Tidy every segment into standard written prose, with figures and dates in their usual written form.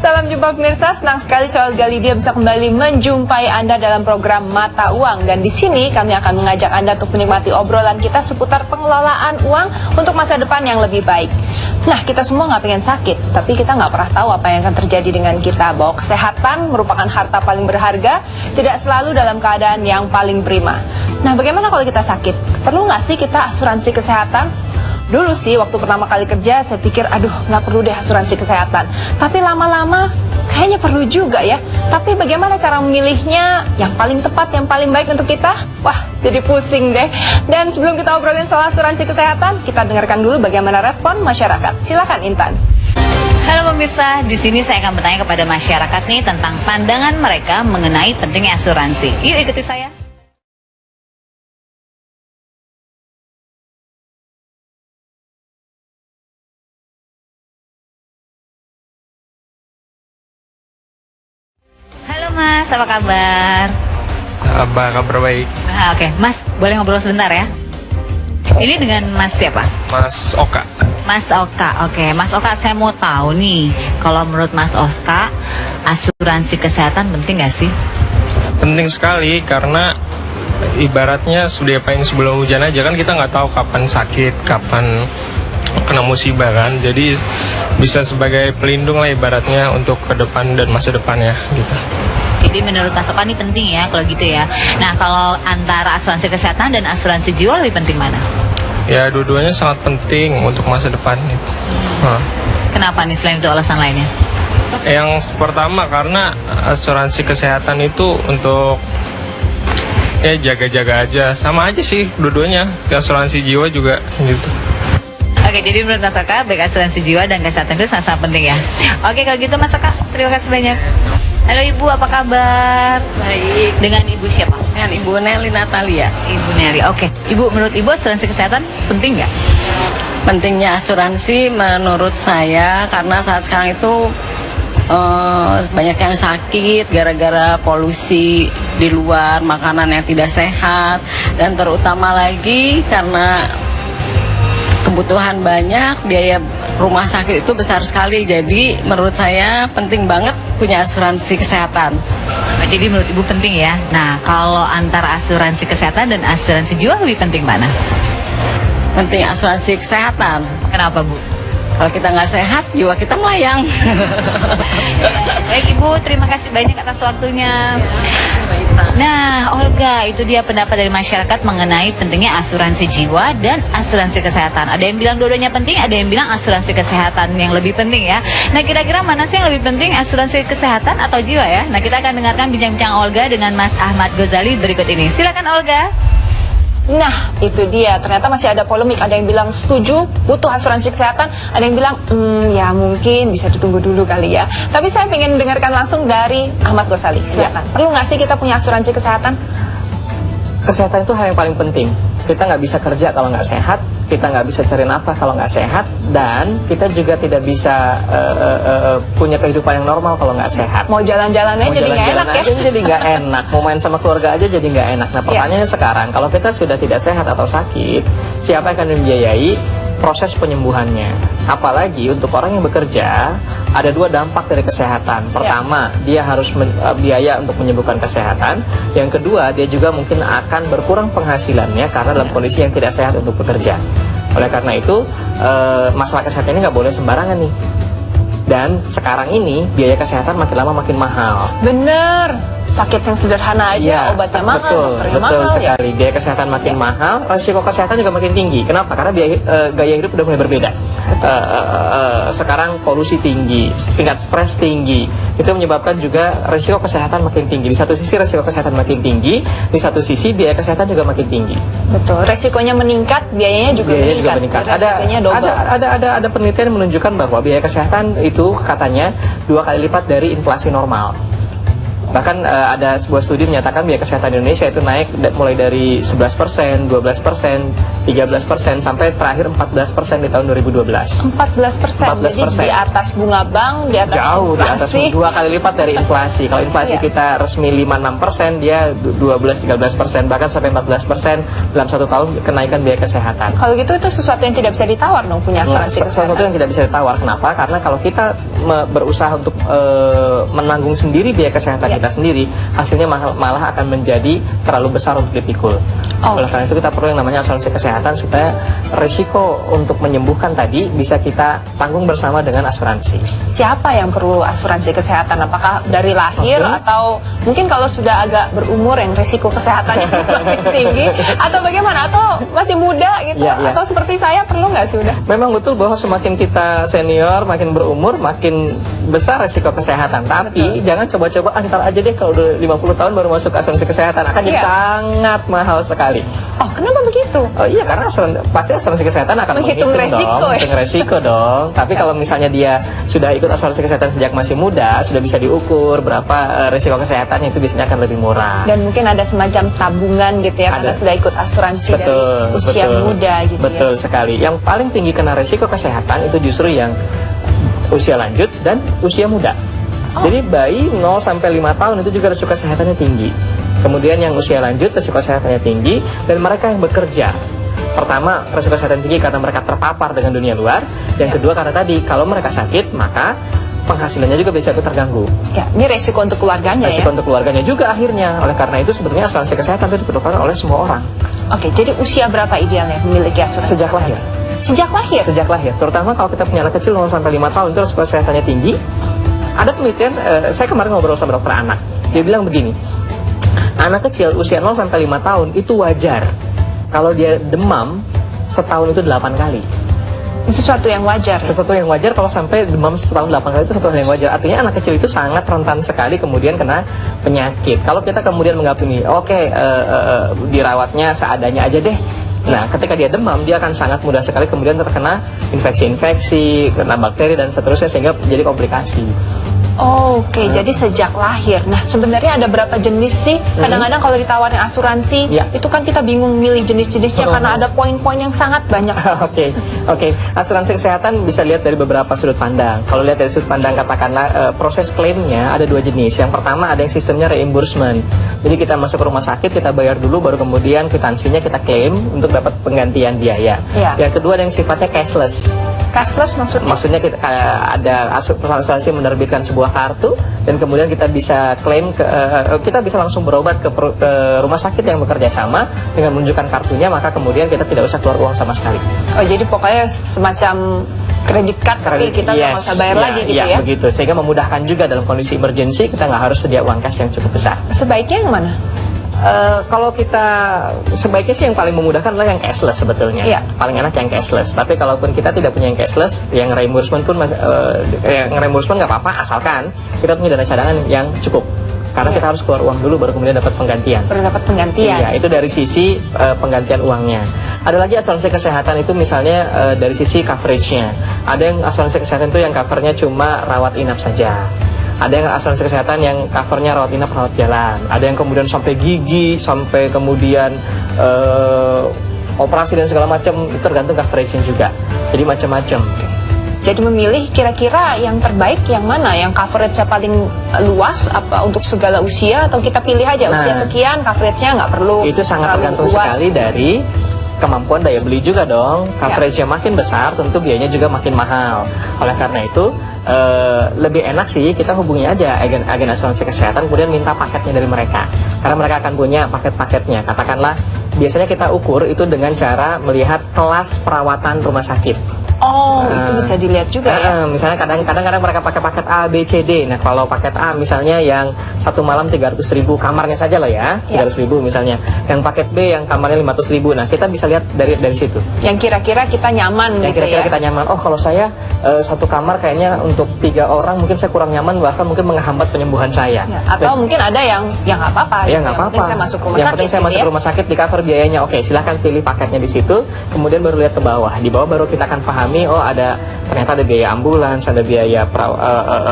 Salam jumpa pemirsa, senang sekali Olga Lydia bisa kembali menjumpai Anda dalam program Mata Uang. Dan di sini kami akan mengajak Anda untuk menikmati obrolan kita seputar pengelolaan uang untuk masa depan yang lebih baik. Nah, kita semua nggak pengen sakit, tapi kita nggak pernah tahu apa yang akan terjadi dengan kita. Bahwa kesehatan merupakan harta paling berharga, tidak selalu dalam keadaan yang paling prima. Nah, bagaimana kalau kita sakit? Perlu nggak sih kita asuransi kesehatan? Dulu sih waktu pertama kali kerja saya pikir aduh nggak perlu deh asuransi kesehatan. Tapi lama-lama kayaknya perlu juga ya. Tapi bagaimana cara memilihnya yang paling tepat, yang paling baik untuk kita? Wah, jadi pusing deh. Dan sebelum kita obrolin soal asuransi kesehatan, kita dengarkan dulu bagaimana respon masyarakat. Silakan Intan. Halo pemirsa, di sini saya akan bertanya kepada masyarakat nih tentang pandangan mereka mengenai pentingnya asuransi. Yuk ikuti saya. Mas, apa kabar? Kabar baik. Oke. Mas, boleh ngobrol sebentar ya? Ini dengan Mas siapa? Mas Oka. Mas Oka, oke. Mas Oka, saya mau tahu nih, kalau menurut Mas Oka, asuransi kesehatan penting nggak sih? Penting sekali karena ibaratnya sudah paling sebelum hujan aja kan kita nggak tahu kapan sakit, kapan kena musibah kan. Jadi bisa sebagai pelindung lah ibaratnya untuk ke depan dan masa depannya gitu. Jadi menurut Mas Oka ini penting ya kalau gitu ya. Nah, kalau antara asuransi kesehatan dan asuransi jiwa lebih penting mana? Ya dua-duanya sangat penting untuk masa depan itu. Kenapa nih selain itu alasan lainnya? Yang pertama karena asuransi kesehatan itu untuk ya jaga-jaga aja. Sama aja sih dua-duanya. Asuransi jiwa juga gitu. Oke, jadi menurut Mas Oka baik asuransi jiwa dan kesehatan itu sangat penting ya. Oke, kalau gitu Mas Oka, terima kasih banyak. Halo Ibu, apa kabar? Baik. Dengan Ibu siapa? Dengan Ibu Nelly Natalia. Ibu Nelly, oke. Ibu, menurut Ibu asuransi kesehatan penting nggak? Pentingnya asuransi menurut saya karena saat sekarang itu banyak yang sakit gara-gara polusi di luar, makanan yang tidak sehat, dan terutama lagi karena kebutuhan banyak, biaya rumah sakit itu besar sekali. Jadi menurut saya penting banget punya asuransi kesehatan. Jadi menurut Ibu penting ya. Nah, kalau antara asuransi kesehatan dan asuransi jiwa lebih penting mana? Penting asuransi kesehatan. Kenapa Bu? Kalau kita nggak sehat, jiwa kita melayang. Baik Ibu, terima kasih banyak atas waktunya. Nah, Olga, itu dia pendapat dari masyarakat mengenai pentingnya asuransi jiwa dan asuransi kesehatan. Ada yang bilang dua-duanya penting, ada yang bilang asuransi kesehatan yang lebih penting ya. Nah, kira-kira mana sih yang lebih penting, asuransi kesehatan atau jiwa ya? Nah, kita akan dengarkan bincang-bincang Olga dengan Mas Ahmad Ghazali berikut ini. Silakan Olga. Nah, itu dia. Ternyata masih ada polemik. Ada yang bilang setuju, butuh asuransi kesehatan. Ada yang bilang, ya mungkin bisa ditunggu dulu kali ya. Tapi saya ingin dengarkan langsung dari Ahmad Ghazali. Silakan. Perlu nggak sih kita punya asuransi kesehatan? Kesehatan itu hal yang paling penting. Kita nggak bisa kerja kalau nggak sehat, kita nggak bisa cari nafkah kalau nggak sehat, dan kita juga tidak bisa punya kehidupan yang normal kalau nggak sehat. Mau jalan-jalannya jadi nggak enak ya? Jadi nggak enak. Mau main sama keluarga aja jadi nggak enak. Nah, pertanyaannya sekarang, kalau kita sudah tidak sehat atau sakit, siapa yang akan membiayai proses penyembuhannya? Apalagi untuk orang yang bekerja, ada dua dampak dari kesehatan. Pertama, dia harus biaya untuk menyembuhkan kesehatan. Yang kedua, dia juga mungkin akan berkurang penghasilannya karena dalam kondisi yang tidak sehat untuk bekerja. Oleh karena itu, masalah kesehatan ini nggak boleh sembarangan nih. Dan sekarang ini biaya kesehatan makin lama makin mahal. Bener. Sakit yang sederhana aja, obatnya mahal, betul mahal, sekali. Biaya kesehatan makin mahal, risiko kesehatan juga makin tinggi. Kenapa? Karena gaya hidup udah mulai berbeda. Sekarang polusi tinggi, tingkat stres tinggi, itu menyebabkan juga risiko kesehatan makin tinggi. Di satu sisi risiko kesehatan makin tinggi, di satu sisi biaya kesehatan juga makin tinggi. Betul, resikonya meningkat, biayanya juga meningkat. Ada penelitian yang menunjukkan bahwa biaya kesehatan itu katanya 2 kali lipat dari inflasi normal. Bahkan ada sebuah studi menyatakan biaya kesehatan Indonesia itu naik mulai dari 11%, 12%, 13% sampai terakhir 14% di tahun 2012. 14%. Jadi di atas bunga bank, di atas Jauh di atas inflasi. 2 kali lipat dari inflasi. Kalau inflasi Iya. kita resmi 5-6%, dia 12-13%, bahkan sampai 14% dalam 1 tahun kenaikan biaya kesehatan. Kalau gitu itu sesuatu yang tidak bisa ditawar dong, punya asuransi Sesuatu kesehatan. yang tidak bisa ditawar. Kenapa? Karena kalau kita berusaha untuk menanggung sendiri biaya kesehatan Iya. kita sendiri, hasilnya malah akan menjadi terlalu besar untuk dipikul. Oh. Oleh karena itu kita perlu yang namanya asuransi kesehatan supaya risiko untuk menyembuhkan tadi bisa kita tanggung bersama dengan asuransi. Siapa yang perlu asuransi kesehatan? Apakah dari lahir Oke. atau mungkin kalau sudah agak berumur yang risiko kesehatannya semakin tinggi, atau bagaimana? Atau masih muda gitu? Iya, iya. Atau seperti saya perlu nggak sih udah? Memang betul bahwa semakin kita senior, makin berumur, makin besar risiko kesehatan. Tapi jangan coba-coba ntar aja deh kalau udah 50 tahun baru masuk asuransi kesehatan. Akan jadi Iya. sangat mahal sekali. Oh, kenapa begitu? Oh iya, karena pasti asuransi kesehatan akan Menghitung resiko, dong, ya? menghitung resiko dong. Tapi kalau misalnya dia sudah ikut asuransi kesehatan sejak masih muda, sudah bisa diukur berapa resiko kesehatannya, itu biasanya akan lebih murah. Dan mungkin ada semacam tabungan gitu ya, karena Ada. sudah ikut asuransi dari usia muda gitu betul ya. sekali. Yang paling tinggi kena resiko kesehatan itu justru yang usia lanjut dan usia muda. Oh. Jadi bayi 0 sampai 5 tahun itu juga resiko kesehatannya tinggi. Kemudian yang usia lanjut resiko kesehatannya tinggi, dan mereka yang bekerja. Pertama, resiko kesehatan tinggi karena mereka terpapar dengan dunia luar. Yang kedua karena tadi kalau mereka sakit maka penghasilannya juga bisa ikut terganggu. Ya, ini resiko untuk keluarganya Resiko ya. untuk keluarganya juga akhirnya. Oleh karena itu sebetulnya asuransi kesehatan itu diperlukan oleh semua orang Oke, jadi usia berapa idealnya memiliki asuransi? sejak kesehatan? lahir. Sejak lahir? Sejak lahir, terutama kalau kita punya anak kecil 0 sampai 5 tahun itu resiko kesehatannya tinggi. Ada penelitian, saya kemarin ngobrol sama dokter anak, dia bilang begini, anak kecil usia 0 sampai 5 tahun itu wajar kalau dia demam setahun itu 8 kali. Itu sesuatu yang wajar. Sesuatu yang wajar kalau sampai demam setahun 8 kali itu sesuatu yang wajar. Artinya anak kecil itu sangat rentan sekali kemudian kena penyakit. Kalau kita kemudian menganggap ini, oke, dirawatnya seadanya aja deh. Nah, ketika dia demam, dia akan sangat mudah sekali kemudian terkena infeksi-infeksi, kena bakteri dan seterusnya sehingga jadi komplikasi. Oke, jadi sejak lahir. Nah, sebenarnya ada berapa jenis sih? Kadang-kadang kalau ditawarin asuransi, Ya. itu kan kita bingung milih jenis-jenisnya karena ada poin-poin yang sangat banyak. Oke. Asuransi kesehatan bisa lihat dari beberapa sudut pandang. Kalau lihat dari sudut pandang katakanlah proses klaimnya ada 2 jenis. Yang pertama ada yang sistemnya reimbursement. Jadi kita masuk ke rumah sakit, kita bayar dulu, baru kemudian kwitansinya kita klaim untuk dapat penggantian biaya. Ya. Yang kedua ada yang sifatnya cashless. Cashless maksudnya? Maksudnya kita ada asuransi menerbitkan sebuah kartu dan kemudian kita bisa klaim kita bisa langsung berobat ke rumah sakit yang bekerja sama dengan menunjukkan kartunya, maka kemudian kita tidak usah keluar uang sama sekali. Oh, jadi pokoknya semacam kredit card tapi kita nggak usah bayar lagi gitu ya? Begitu, sehingga memudahkan juga dalam kondisi emergency kita nggak harus sedia uang cash yang cukup besar. Sebaiknya yang mana? Kalau kita sebaiknya sih yang paling memudahkan adalah yang cashless sebetulnya. Iya. Paling enak yang cashless. Tapi kalaupun kita tidak punya yang cashless, yang reimbursement pun yang reimbursement nggak apa-apa asalkan kita punya dana cadangan yang cukup. Karena Iya. kita harus keluar uang dulu baru kemudian dapat penggantian. Baru dapat penggantian. Iya, itu dari sisi penggantian uangnya. Ada lagi asuransi kesehatan itu misalnya dari sisi coveragenya. Ada yang asuransi kesehatan itu yang covernya cuma rawat inap saja. Ada yang asuransi kesehatan yang covernya rawat inap, rawat jalan. Ada yang kemudian sampai gigi, sampai kemudian operasi dan segala macam, itu tergantung coveragenya juga. Jadi macam-macam. Jadi memilih kira-kira yang terbaik yang mana? Yang coverage-nya paling luas apa untuk segala usia, atau kita pilih aja Nah, usia sekian coverage-nya nggak perlu Itu sangat terlalu tergantung luas. sekali dari kemampuan daya beli juga dong. Coverage-nya makin besar, tentu biayanya juga makin mahal. Oleh karena itu, lebih enak sih kita hubungi aja agen asuransi kesehatan, kemudian minta paketnya dari mereka. Karena mereka akan punya paket-paketnya. Katakanlah, biasanya kita ukur itu dengan cara melihat kelas perawatan rumah sakit. Oh, itu bisa dilihat juga ya. Misalnya kadang-kadang mereka pakai paket A, B, C, D. Nah, kalau paket A misalnya yang 1 malam 300.000 kamarnya saja lah ya, 300.000 misalnya. Yang paket B yang kamarnya 500.000. Nah, kita bisa lihat dari situ. Yang kira-kira kita nyaman Yang gitu kira-kira ya. kita nyaman. Oh, kalau saya 1 kamar kayaknya untuk 3 orang mungkin saya kurang nyaman, bahkan mungkin menghambat penyembuhan saya. Ya, atau mungkin ada yang nggak apa-apa. Ya gitu. nggak Yang apa-apa. penting saya masuk rumah Yang sakit. penting saya gitu masuk ya. rumah sakit, di cover biayanya. Oke, silahkan pilih paketnya di situ. Kemudian baru lihat ke bawah. Di bawah baru kita akan pahami memahami, oh ternyata ada biaya ambulans, ada biaya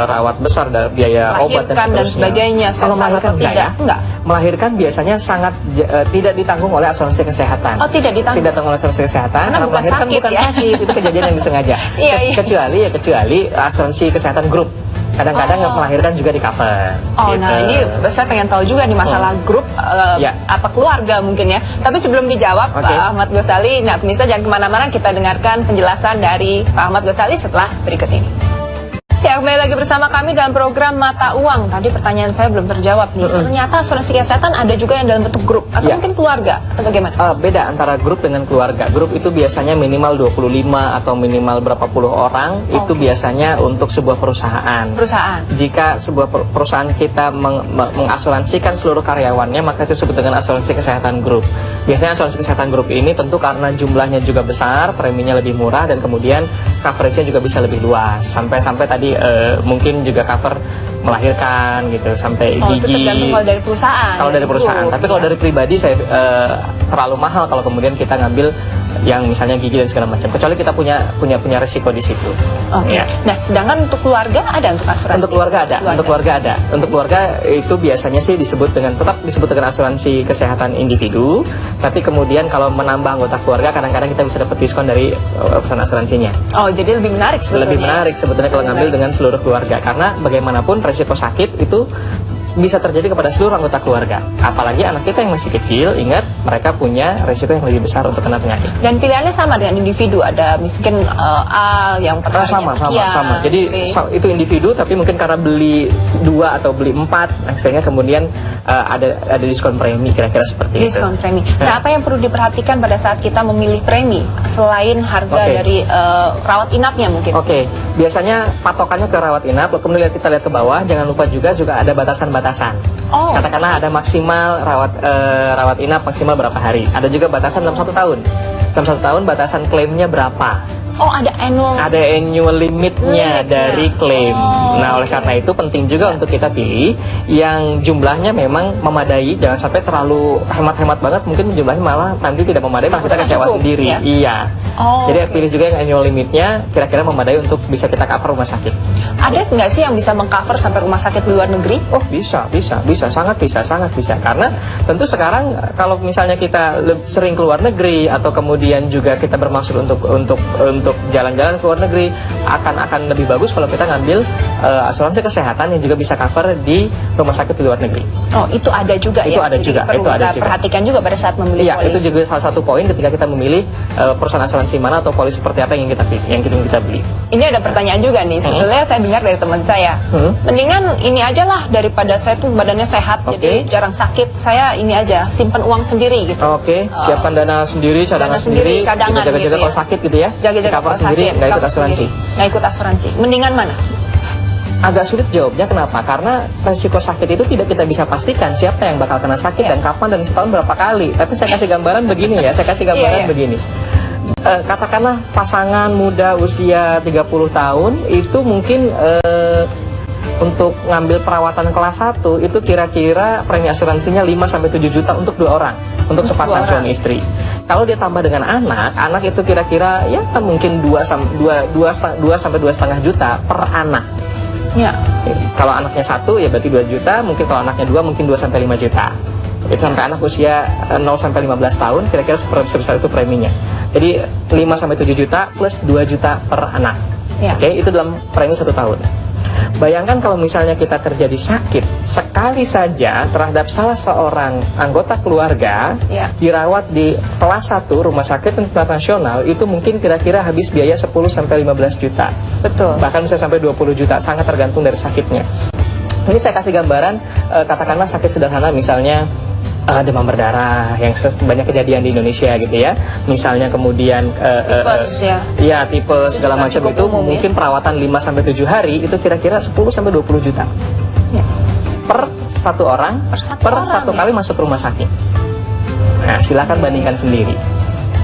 rawat besar, ada biaya obat dan Melahirkan dan seterusnya. sebagainya. Kalau melahirkan atau tidak? Enggak. Melahirkan biasanya sangat tidak ditanggung oleh asuransi kesehatan. Oh, tidak ditanggung. Tidak ditanggung oleh asuransi kesehatan Karena bukan melahirkan sakit, bukan ya. sakit, itu kejadian yang disengaja. Iya, iya. Kecuali asuransi kesehatan grup. Kadang-kadang melahirkan juga di cover. Oh, gitu. nah ini saya pengen tahu juga nih masalah grup Ya. apa keluarga mungkin ya. Tapi sebelum dijawab Oke. Pak Ahmad Ghazali, nah pemirsa jangan kemana-mana, kita dengarkan penjelasan dari Pak Ahmad Ghazali setelah berikut ini. Ya, kembali lagi bersama kami dalam program Mata Uang. Tadi pertanyaan saya belum terjawab nih. Ternyata asuransi kesehatan ada juga yang dalam bentuk grup atau Ya. mungkin keluarga atau bagaimana? Beda antara grup dengan keluarga. Grup itu biasanya minimal 25 atau minimal berapa puluh orang. Itu Oke. biasanya untuk sebuah perusahaan. Perusahaan. Jika sebuah perusahaan kita mengasuransikan seluruh karyawannya, maka itu disebut dengan asuransi kesehatan grup. Biasanya asuransi kesehatan grup ini tentu karena jumlahnya juga besar, preminya lebih murah, dan kemudian coveragenya juga bisa lebih luas. Sampai tadi mungkin juga cover melahirkan gitu, sampai Oh, itu gigi. tergantung kalau dari perusahaan. Kalau dari perusahaan, grup, tapi kalau ya. dari pribadi saya terlalu mahal kalau kemudian kita ngambil yang misalnya gigi dan segala macam. Kecuali kita punya resiko di situ. Oke. Ya. Nah, sedangkan untuk keluarga ada untuk asuransi? Untuk keluarga ada, untuk keluarga ada. Untuk keluarga itu biasanya sih tetap disebut dengan asuransi kesehatan individu, tapi kemudian kalau menambah anggota keluarga kadang-kadang kita bisa dapat diskon dari perusahaan asuransinya. Oh, jadi lebih menarik sebetulnya. Lebih menarik sebetulnya kalau ngambil dengan seluruh keluarga, karena bagaimanapun resiko sakit itu bisa terjadi kepada seluruh anggota keluarga. Apalagi anak kita yang masih kecil, ingat mereka punya resiko yang lebih besar untuk kena penyakit. Dan pilihannya sama dengan individu, ada mungkin A yang per harinya sekian, Sama. Jadi B. itu individu, tapi mungkin karena beli 2 atau beli 4, sehingga kemudian ada diskon premi, kira-kira seperti itu. Diskon premi. Nah, apa yang perlu diperhatikan pada saat kita memilih premi selain harga Oke. dari rawat inapnya mungkin? Oke, biasanya patokannya ke rawat inap. Kemudian kita lihat ke bawah, jangan lupa juga ada batasan-batasan. Oh. Katakanlah ada maksimal rawat inap maksimal berapa hari. Ada juga batasan dalam 1 tahun. Dalam 1 tahun batasan klaimnya berapa. Oh, ada annual. Ada annual limitnya Limitnya. dari klaim. Nah, oleh karena itu penting juga untuk kita pilih yang jumlahnya memang memadai. Jangan sampai terlalu hemat-hemat banget. Mungkin jumlahnya malah nanti tidak memadai, malah kita kecewa Cukup, sendiri. ya? Iya. Oh, Jadi oke. pilih juga yang annual limitnya kira-kira memadai untuk bisa kita cover rumah sakit. Ada nggak sih yang bisa mengcover sampai rumah sakit di luar negeri? Oh, bisa, sangat bisa. Karena tentu sekarang kalau misalnya kita sering keluar negeri atau kemudian juga kita bermaksud untuk jalan-jalan ke luar negeri, akan lebih bagus kalau kita ngambil asuransi kesehatan yang juga bisa cover di rumah sakit di luar negeri. Oh, itu ada juga Itu ya? ada Jadi juga, perlu itu ada kita juga. perhatikan juga pada saat memilih Iya, polis. itu juga salah satu poin ketika kita memilih perusahaan asuransi mana atau polis seperti apa yang kita beli. Ini ada pertanyaan juga nih, sebetulnya saya dengar dari teman saya. Mendingan ini aja lah daripada saya tuh badannya sehat, Oke. jadi jarang sakit. Saya ini aja, simpan uang sendiri gitu. Oke, siapkan dana sendiri, cadangan Dana sendiri, sendiri, cadangan jaga-jaga gitu kalau ya. sakit gitu ya. Jaga-jaga Cover kalau sendiri, sakit, nggak ikut cover asuransi. sendiri. Nggak ikut asuransi. Mendingan mana? Agak sulit jawabnya, kenapa? Karena resiko sakit itu tidak kita bisa pastikan siapa yang bakal kena sakit dan kapan dan setahun berapa kali. Tapi saya kasih gambaran begini ya, Iya. begini. Katakanlah pasangan muda usia 30 tahun itu mungkin untuk ngambil perawatan kelas 1 itu kira-kira premi asuransinya 5-7 juta untuk 2 orang, untuk sepasang orang. suami istri. Kalau dia tambah dengan anak itu kira-kira ya mungkin 2-2,5 juta per anak. Ya. Kalau anaknya 1 ya berarti 2 juta, mungkin kalau anaknya 2 mungkin 2-5 juta. Itu sampai anak usia 0-15 tahun kira-kira sebesar itu preminya. Jadi 5-7 juta plus 2 juta per anak. Ya. Oke, itu dalam premi 1 tahun. Bayangkan kalau misalnya kita terjadi sakit sekali saja terhadap salah seorang anggota keluarga, Ya. dirawat di kelas 1 rumah sakit internasional, itu mungkin kira-kira habis biaya 10-15 juta. Betul. Bahkan bisa sampai 20 juta, sangat tergantung dari sakitnya. Ini saya kasih gambaran, katakanlah sakit sederhana misalnya demam berdarah yang banyak kejadian di Indonesia gitu ya. Misalnya kemudian Tipes ya. ya tipes segala Itu macam cukup itu umum, ya. mungkin perawatan 5-7 hari itu kira-kira 10-20 juta. Ya. Per satu orang, Per satu orang, kali masuk rumah sakit. Nah, silakan bandingkan sendiri.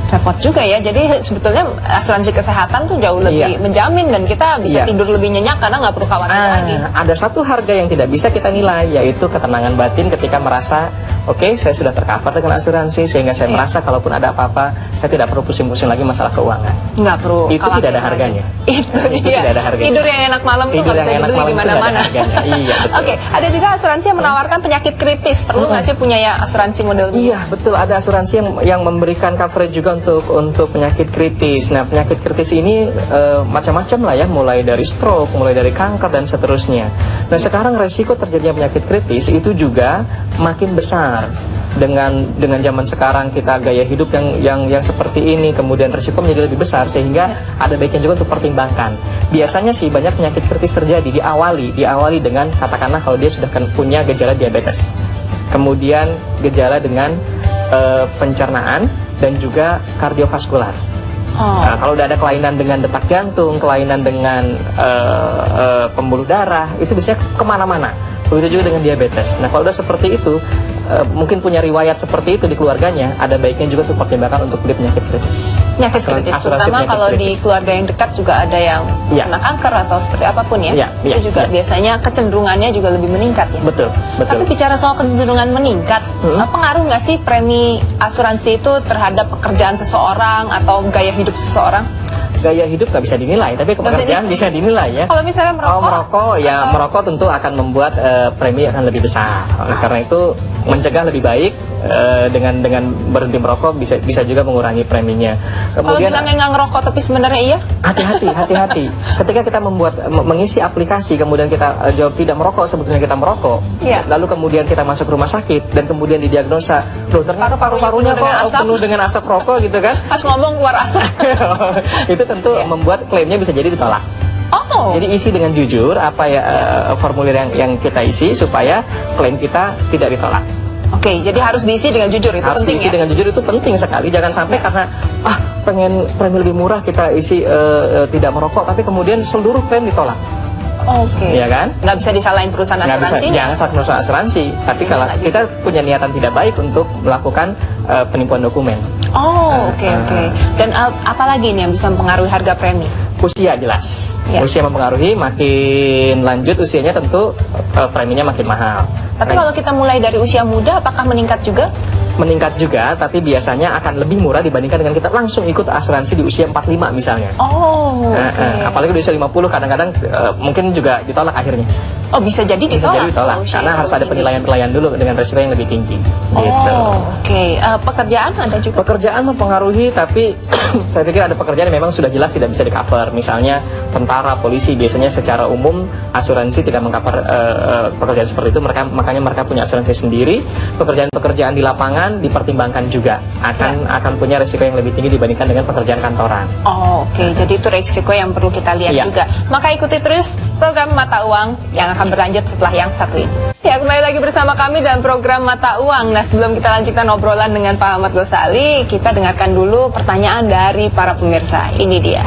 Repot juga ya, jadi sebetulnya asuransi kesehatan tuh jauh lebih Iya. menjamin dan kita bisa Iya. tidur lebih nyenyak karena nggak perlu khawatir lagi. Ada satu harga yang tidak bisa kita nilai, yaitu ketenangan batin ketika merasa oke, saya sudah tercover dengan asuransi sehingga saya merasa kalaupun ada apa-apa, saya tidak perlu pusing-pusing lagi masalah keuangan. Nggak perlu. Itu tidak ada harganya. Itu dia. Tidak ada harganya. Tidur yang enak malam itu nggak bisa dibeli di mana-mana. Iya, betul. Oke, ada juga asuransi yang menawarkan penyakit kritis. Perlu nggak sih punya ya asuransi model ini? Iya, betul. Ada asuransi yang memberikan coverage juga untuk penyakit kritis. Nah, penyakit kritis ini macam-macam lah ya, mulai dari stroke, mulai dari kanker dan seterusnya. Nah, sekarang resiko terjadinya penyakit kritis itu juga makin besar. Dengan zaman sekarang kita gaya hidup yang seperti ini, kemudian risiko menjadi lebih besar, sehingga ada baiknya juga untuk pertimbangkan. Biasanya sih banyak penyakit kritis terjadi diawali dengan katakanlah kalau dia sudah punya gejala diabetes, kemudian gejala dengan pencernaan dan juga kardiovaskular. Nah, kalau udah ada kelainan dengan detak jantung, kelainan dengan pembuluh darah, itu biasanya kemana-mana. Begitu juga dengan diabetes. Nah, kalau udah seperti itu, mungkin punya riwayat seperti itu di keluarganya, ada baiknya juga untuk pertimbangan untuk beli penyakit kritis. Penyakit kritis, terutama kalau di keluarga yang dekat juga ada yang kena kanker atau seperti apapun ya. Itu juga biasanya kecenderungannya juga lebih meningkat ya. Betul. Tapi bicara soal kecenderungan meningkat, pengaruh nggak sih premi asuransi itu terhadap pekerjaan seseorang atau gaya hidup seseorang? Gaya hidup nggak bisa dinilai, tapi pekerjaan bisa dinilai ya. Kalau misalnya merokok, merokok tentu akan membuat premi akan lebih besar. Oleh karena itu mencegah lebih baik, dengan berhenti merokok bisa juga mengurangi preminya. Kemudian kalau bilangnya nggak ngerokok tapi sebenarnya iya? Hati-hati. Ketika kita mengisi aplikasi, kemudian kita jawab tidak merokok, sebetulnya kita merokok. Lalu kemudian kita masuk rumah sakit dan kemudian didiagnosa, loh ternyata paru-parunya kok penuh dengan asap rokok gitu kan? Pas ngomong keluar asap. Itu tentu membuat klaimnya bisa jadi ditolak. Jadi isi dengan jujur apa ya formulir yang kita isi supaya klaim kita tidak ditolak. Oke, jadi harus diisi dengan jujur, itu harus penting diisi dengan jujur, itu penting sekali. Jangan sampai karena pengen premi lebih murah kita isi tidak merokok, tapi kemudian seluruh klaim ditolak. Iya kan? Nggak bisa disalahin perusahaan asuransi. Jangan salah perusahaan asuransi. Tapi kalau kita punya niatan tidak baik untuk melakukan penipuan dokumen. Oke. Dan apalagi ini yang bisa mempengaruhi harga premi? Usia jelas. Usia mempengaruhi, makin lanjut usianya tentu preminya makin mahal. Tapi kalau kita mulai dari usia muda, apakah meningkat juga? Meningkat juga, tapi biasanya akan lebih murah dibandingkan dengan kita langsung ikut asuransi di usia 45 misalnya. Apalagi di usia 50 kadang-kadang mungkin juga ditolak akhirnya. Bisa jadi ditolak. Karena harus ada penilaian dulu dengan resiko yang lebih tinggi. Pekerjaan ada juga? Pekerjaan mempengaruhi, tapi saya pikir ada pekerjaan yang memang sudah jelas tidak bisa di-cover. Misalnya tentara, polisi, biasanya secara umum asuransi tidak meng-cover pekerjaan seperti itu. Makanya mereka punya asuransi sendiri. Pekerjaan-pekerjaan di lapangan dipertimbangkan juga akan punya resiko yang lebih tinggi dibandingkan dengan pekerjaan kantoran. Jadi itu resiko yang perlu kita lihat juga. Maka ikuti terus program Mata Uang yang akan berlanjut setelah yang satu ini. Kembali lagi bersama kami dalam program Mata Uang. Nah, sebelum kita lanjutkan obrolan dengan Pak Ahmad Ghazali, kita dengarkan dulu pertanyaan dari para pemirsa. Ini dia.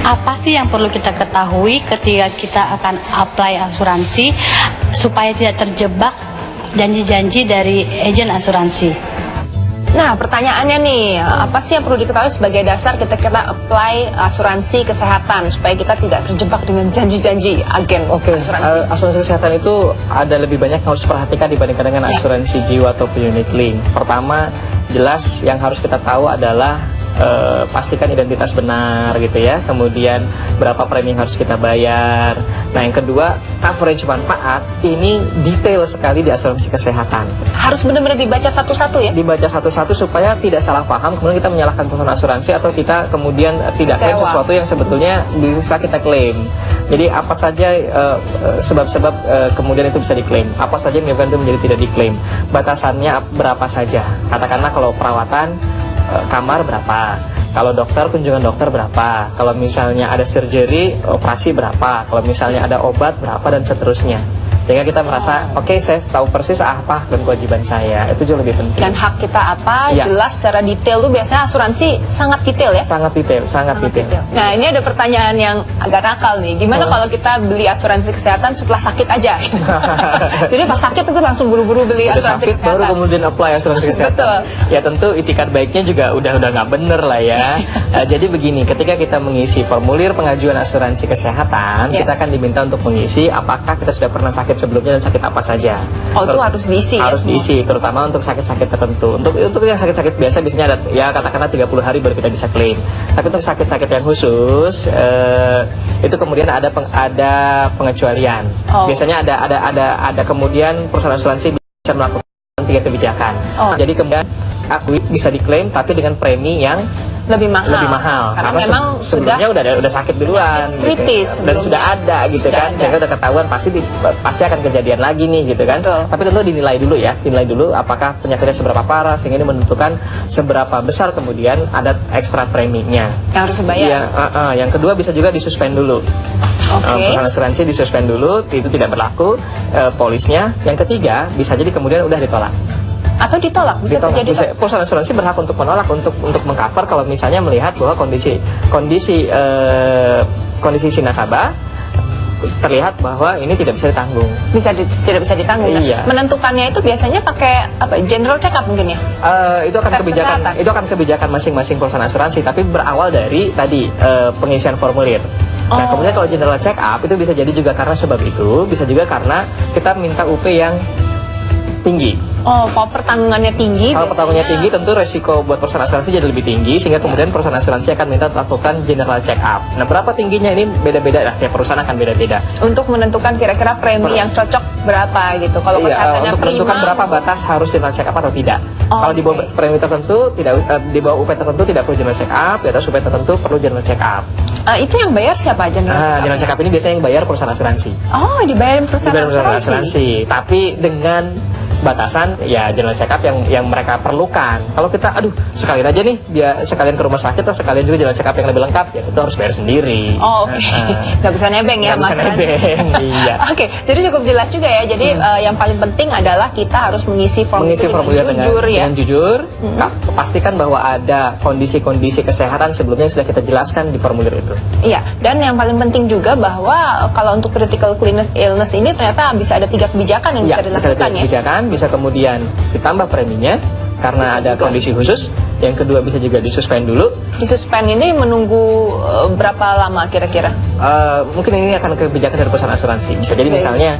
Apa sih yang perlu kita ketahui ketika kita akan apply asuransi supaya tidak terjebak janji-janji dari agen asuransi? Nah, pertanyaannya nih, apa sih yang perlu diketahui sebagai dasar kita apply asuransi kesehatan supaya kita tidak terjebak dengan janji-janji agen asuransi? Asuransi kesehatan itu ada lebih banyak yang harus perhatikan dibandingkan dengan asuransi jiwa atau unit link. Pertama, jelas yang harus kita tahu adalah pastikan identitas benar gitu ya. Kemudian berapa premi yang harus kita bayar. Nah, yang kedua, coverage manfaat ini detail sekali di asuransi kesehatan. Harus benar-benar dibaca satu-satu ya? Dibaca satu-satu supaya tidak salah paham, kemudian kita menyalahkan perusahaan asuransi atau kita kemudian tidak klaim sesuatu yang sebetulnya bisa kita klaim. Jadi apa saja sebab-sebab kemudian itu bisa diklaim, apa saja yang menyebabkan itu menjadi tidak diklaim, batasannya berapa saja. Katakanlah kalau perawatan kamar berapa, kalau dokter kunjungan dokter berapa, kalau misalnya ada surgery operasi berapa, kalau misalnya ada obat berapa dan seterusnya. Sehingga kita merasa oke, saya tahu persis apa dan kewajiban saya. Itu jauh lebih penting. Dan hak kita apa, jelas secara detail tuh biasanya asuransi sangat detail ya? Sangat detail. Nah, ini ada pertanyaan yang agak nakal nih. Gimana kalau kita beli asuransi kesehatan setelah sakit aja? Jadi pas sakit itu langsung buru-buru beli asuransi kesehatan. Baru kemudian apply asuransi kesehatan. Betul. Ya tentu itikat baiknya juga udah nggak bener lah ya. Jadi begini, ketika kita mengisi formulir pengajuan asuransi kesehatan, kita akan diminta untuk mengisi apakah kita sudah pernah sakit sakit sebelumnya dan sakit apa saja. Oh, itu harus diisi ya Harus semua? diisi, terutama untuk sakit-sakit tertentu. Untuk yang sakit-sakit biasa biasanya ada ya katakanlah 30 hari baru kita bisa klaim. Tapi untuk sakit-sakit yang khusus itu kemudian ada pengecualian. Oh. Biasanya ada kemudian perusahaan asuransi bisa melakukan 3 kebijakan. Oh. Jadi kemudian bisa diklaim tapi dengan premi yang lebih mahal. karena memang sebelumnya udah sakit duluan kritis gitu. Dan sudah ada gitu Sudah kan, ada. sehingga udah ketahuan pasti akan kejadian lagi nih gitu kan. Betul. Tapi tentu dinilai dulu apakah penyakitnya seberapa parah sehingga ini menentukan seberapa besar kemudian ada ekstra preminya. yang harus dibayar. Iya, yang kedua bisa juga disuspend dulu. Oke. Perusahaan asuransi disuspend dulu, itu tidak berlaku polisnya. Yang ketiga bisa jadi kemudian udah ditolak. Atau ditolak, bisa terjadi Perusahaan asuransi berhak untuk menolak untuk mengcover kalau misalnya melihat bahwa kondisi si nasabah terlihat bahwa ini tidak bisa ditanggung. tidak bisa ditanggung. Nah, Iya. menentukannya itu biasanya pakai apa? General check up mungkin ya? Itu akan Tes kebijakan masing-masing perusahaan asuransi, tapi berawal dari tadi pengisian formulir. Nah, Oh. kemudian kalau general check up itu bisa jadi juga karena sebab itu, bisa juga karena kita minta UP yang tinggi. Oh, kalau pertanggungannya tinggi. Kalau biasanya- pertanggungannya tinggi, tentu resiko buat perusahaan asuransi jadi lebih tinggi, sehingga kemudian perusahaan asuransi akan minta lakukan general check up. Nah, berapa tingginya ini beda-beda lah, tiap perusahaan akan beda-beda. untuk menentukan kira-kira premi yang cocok berapa gitu. Kalau Iya, kesehatannya untuk menentukan prima, berapa batas harus general check up atau tidak. Oh, Kalau di bawah oke. premi tertentu tidak, di bawah UP tertentu tidak perlu general check up, di atas UP tertentu perlu general check up. itu yang bayar siapa general check up? General check up ini biasanya yang bayar perusahaan asuransi. Oh, dibayarin perusahaan Dibayar perusahaan asuransi. asuransi, tapi dengan batasan ya general check up yang mereka perlukan. Kalau kita sekalian aja nih dia sekalian ke rumah sakit atau sekalian juga general check up yang lebih lengkap, ya itu harus bayar sendiri. Oh, oke. Nggak bisa nebeng ya, Nggak bisa Mas Randy. nebeng, iya. Oke, jadi cukup jelas juga ya. Jadi yang paling penting adalah kita harus mengisi formulir dengan jujur ya. dengan jujur, pastikan bahwa ada kondisi-kondisi kesehatan sebelumnya yang sudah kita jelaskan di formulir itu. Iya, dan yang paling penting juga bahwa kalau untuk critical illness ini ternyata bisa ada 3 kebijakan yang bisa Ya, bisa dilakukan ada ya. kebijakan, bisa kemudian ditambah preminya karena ada kondisi khusus. Yang kedua bisa juga disuspend dulu. Disuspend ini menunggu berapa lama kira-kira? Mungkin ini akan kebijakan dari perusahaan asuransi. Bisa jadi Oke. misalnya,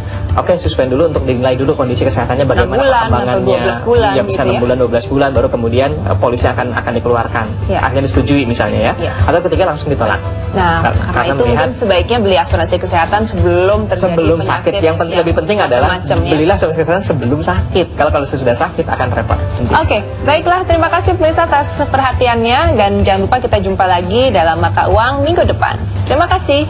suspend dulu untuk dinilai dulu kondisi kesehatannya 6 bagaimana bulan atau perkembangannya. 12 bulan Iya, bisa gitu 6 ya. bulan, 12 bulan, baru kemudian polisi akan dikeluarkan. Ya. Akhirnya disetujui misalnya ya. Ya. Atau ketiga langsung ditolak. Nah, karena itu melihat mungkin sebaiknya beli asuransi kesehatan sebelum terjadi sebelum penyakit sakit. Yang lebih penting adalah macam-macam ya. belilah asuransi kesehatan sebelum sakit. Kalau sudah sakit akan repot. Oke, baiklah. Terima kasih pemirsa atas perhatiannya dan jangan lupa kita jumpa lagi dalam Mata Uang minggu depan. Terima kasih.